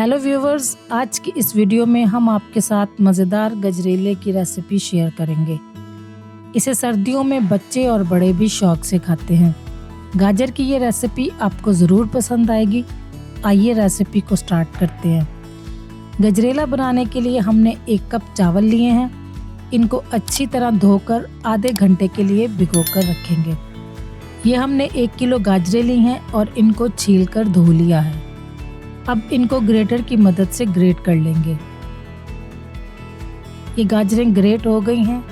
Hello viewers, आज की इस वीडियो में हम आपके साथ मज़ेदार गजरेले की रेसिपी शेयर करेंगे। इसे सर्दियों में बच्चे और बड़े भी शौक से खाते हैं। गाजर की ये रेसिपी आपको ज़रूर पसंद आएगी। आइए रेसिपी को स्टार्ट करते हैं। गजरेला बनाने के लिए हमने 1 कप चावल लिए हैं। इनको अच्छी तरह धोकर आधे घंटे के लिए भिगोकर रखेंगे। ये हमने 1 किलो गाजरें ली हैं और इनको छीलकर धो लिया है। अब इनको ग्रेटर की मदद से ग्रेट कर लेंगे। ये गाजरें ग्रेट हो गई हैं।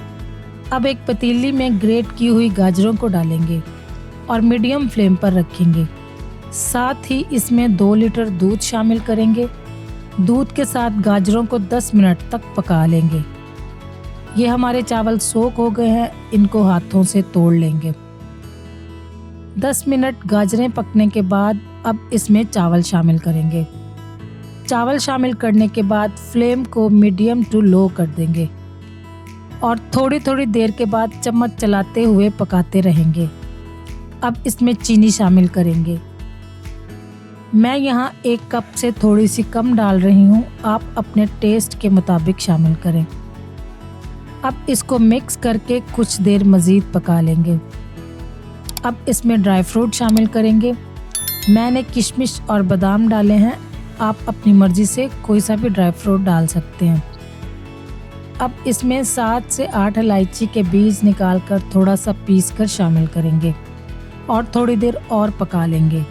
अब एक पतीली में ग्रेट की हुई गाजरों को डालेंगे और मीडियम फ्लेम पर रखेंगे। साथ ही इसमें 2 लीटर दूध शामिल करेंगे। दूध के साथ गाजरों को 10 मिनट तक पका लेंगे। ये हमारे चावल सोख हो गए हैं, इनको हाथों से तोड़ लेंगे। 10 मिनट गाजरें पकने के बाद अब इसमें चावल शामिल करेंगे। चावल शामिल करने के बाद फ्लेम को मीडियम टू लो कर देंगे और थोड़ी थोड़ी देर के बाद चम्मच चलाते हुए पकाते रहेंगे। अब इसमें चीनी शामिल करेंगे। मैं यहाँ 1 कप से थोड़ी सी कम डाल रही हूँ, आप अपने टेस्ट के मुताबिक शामिल करें। अब इसको मिक्स करके कुछ देर मज़ीद पका लेंगे। अब इसमें ड्राई फ्रूट शामिल करेंगे। मैंने किशमिश और बादाम डाले हैं, आप अपनी मर्ज़ी से कोई सा भी ड्राई फ्रूट डाल सकते हैं। अब इसमें 7 से 8 इलायची के बीज निकालकर थोड़ा सा पीस कर शामिल करेंगे और थोड़ी देर और पका लेंगे।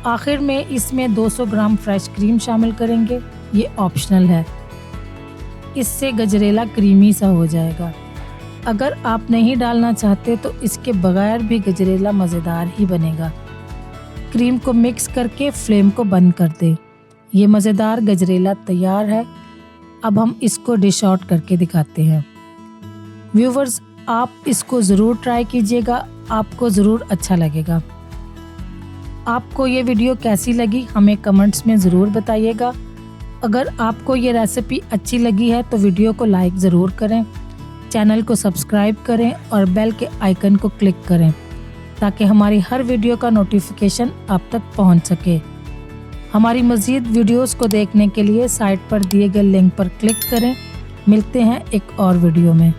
आखिर में इसमें 200 ग्राम फ्रेश क्रीम शामिल करेंगे। ये ऑप्शनल है, इससे गजरेला क्रीमी सा हो जाएगा। अगर आप नहीं डालना चाहते तो इसके बगैर भी गजरेला मज़ेदार ही बनेगा। क्रीम को मिक्स करके फ्लेम को बंद कर दें। ये मज़ेदार गजरेला तैयार है। अब हम इसको डिश आउट करके दिखाते हैं। व्यूवर्स, आप इसको ज़रूर ट्राई कीजिएगा, आपको ज़रूर अच्छा लगेगा। आपको ये वीडियो कैसी लगी हमें कमेंट्स में ज़रूर बताइएगा। अगर आपको ये रेसिपी अच्छी लगी है तो वीडियो को लाइक ज़रूर करें, चैनल को सब्सक्राइब करें और बेल के आइकन को क्लिक करें ताकि हमारी हर वीडियो का नोटिफिकेशन आप तक पहुंच सके। हमारी मज़ीद वीडियोस को देखने के लिए साइट पर दिए गए लिंक पर क्लिक करें। मिलते हैं एक और वीडियो में।